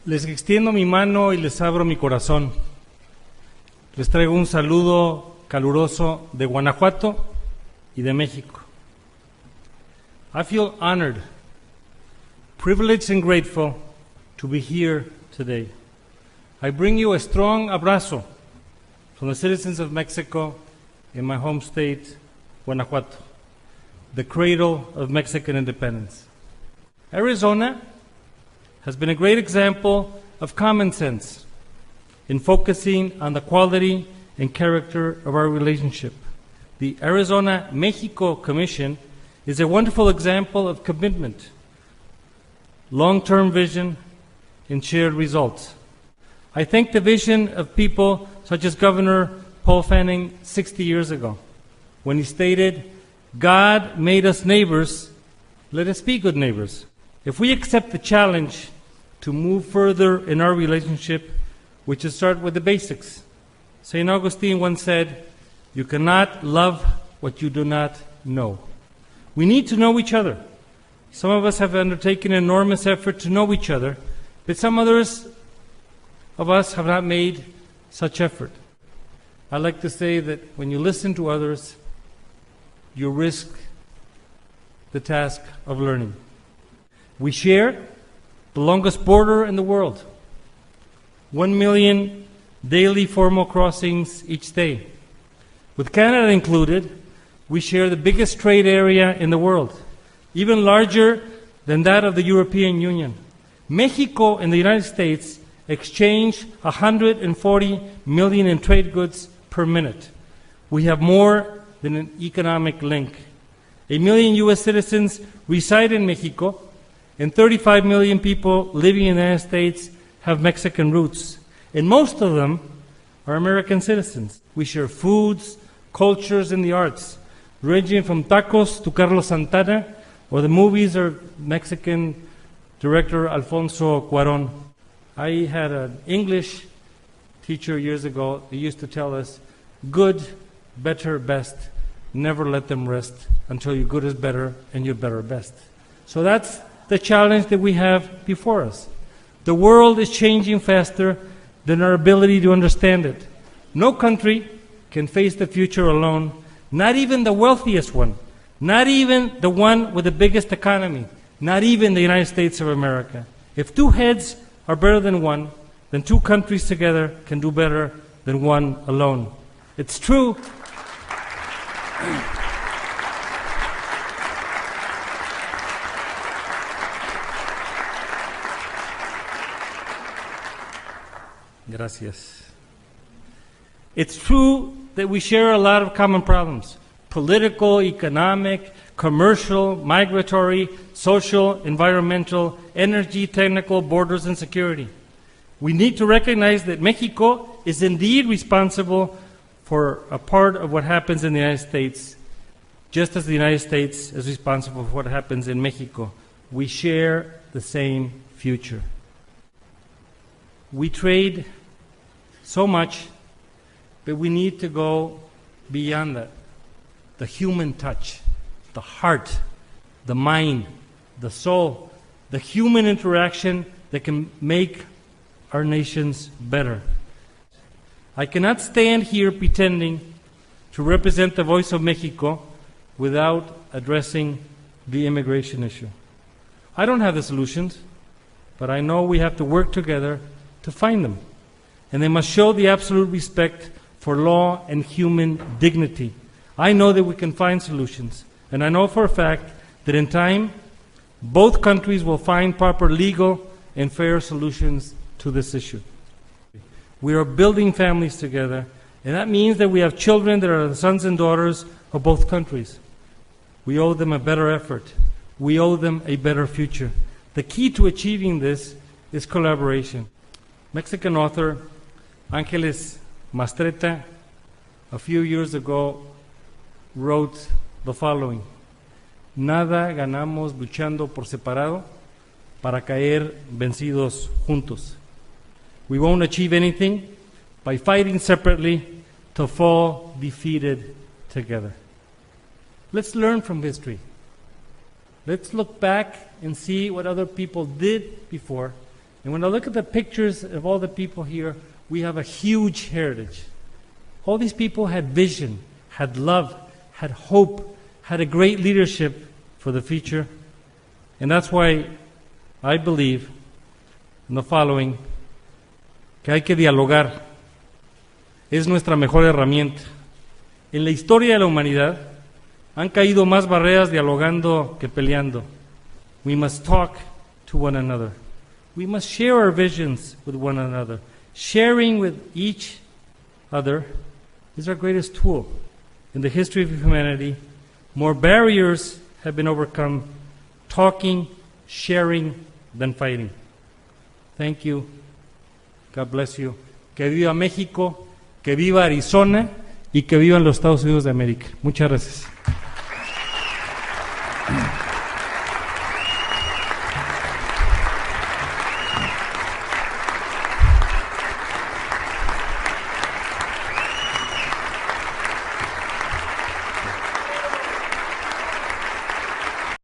Les extiendo mi mano y les abro mi corazón. Les traigo un saludo caluroso de Guanajuato y de México. I feel honored, privileged and grateful to be here today. I bring you a strong abrazo from the citizens of Mexico in my home state, Guanajuato, the cradle of Mexican independence. Arizona has been a great example of common sense in focusing on the quality and character of our relationship. The Arizona-Mexico Commission is a wonderful example of commitment, long-term vision, and shared results. I thank the vision of people such as Governor Paul Fanning 60 years ago, when he stated, "God made us neighbors, let us be good neighbors." If we accept the challenge to move further in our relationship, we should start with the basics. St. Augustine once said, "You cannot love what you do not know." We need to know each other. Some of us have undertaken an enormous effort to know each other, but some others of us have not made such effort. I like to say that when you listen to others, you risk the task of learning. We share the longest border in the world, 1 million daily formal crossings each day. With Canada included, we share the biggest trade area in the world, even larger than that of the European Union. Mexico and the United States exchange 140 million in trade goods per minute. We have more than an economic link. 1 million U.S. citizens reside in Mexico, and 35 million people living in the United States have Mexican roots. And most of them are American citizens. We share foods, cultures, and the arts, ranging from tacos to Carlos Santana, or the movies or Mexican director Alfonso Cuarón. I had an English teacher years ago who used to tell us, good, better, best. Never let them rest until your good is better and your better best. So that's the challenge that we have before us. The world is changing faster than our ability to understand it. No country can face the future alone, not even the wealthiest one, not even the one with the biggest economy, not even the United States of America. If two heads are better than one, then two countries together can do better than one alone. It's true. Gracias. It's true that we share a lot of common problems: political, economic, commercial, migratory, social, environmental, energy, technical, borders, and security. We need to recognize that Mexico is indeed responsible for a part of what happens in the United States, just as the United States is responsible for what happens in Mexico. We share the same future. We trade so much, but we need to go beyond that. The human touch, the heart, the mind, the soul, the human interaction that can make our nations better. I cannot stand here pretending to represent the voice of Mexico without addressing the immigration issue. I don't have the solutions, but I know we have to work together to find them. And they must show the absolute respect for law and human dignity. I know that we can find solutions, and I know for a fact that in time, both countries will find proper legal and fair solutions to this issue. We are building families together, and that means that we have children that are the sons and daughters of both countries. We owe them a better effort. We owe them a better future. The key to achieving this is collaboration. Mexican author Ángeles Mastretta, a few years ago, wrote the following: Nada ganamos luchando por separado para caer vencidos juntos. We won't achieve anything by fighting separately to fall defeated together. Let's learn from history. Let's look back and see what other people did before, And when I look at the pictures of all the people here, we have a huge heritage. All these people had vision, had love, had hope, had a great leadership for the future. And that's why I believe in the following, que hay que dialogar. Es nuestra mejor herramienta. En la historia de la humanidad han caído más barreras dialogando que peleando. We must talk to one another. We must share our visions with one another. Sharing with each other is our greatest tool. In the history of humanity, more barriers have been overcome talking, sharing, than fighting. Thank you. God bless you. Que viva México, que viva Arizona y que vivan los Estados Unidos de América. Muchas gracias.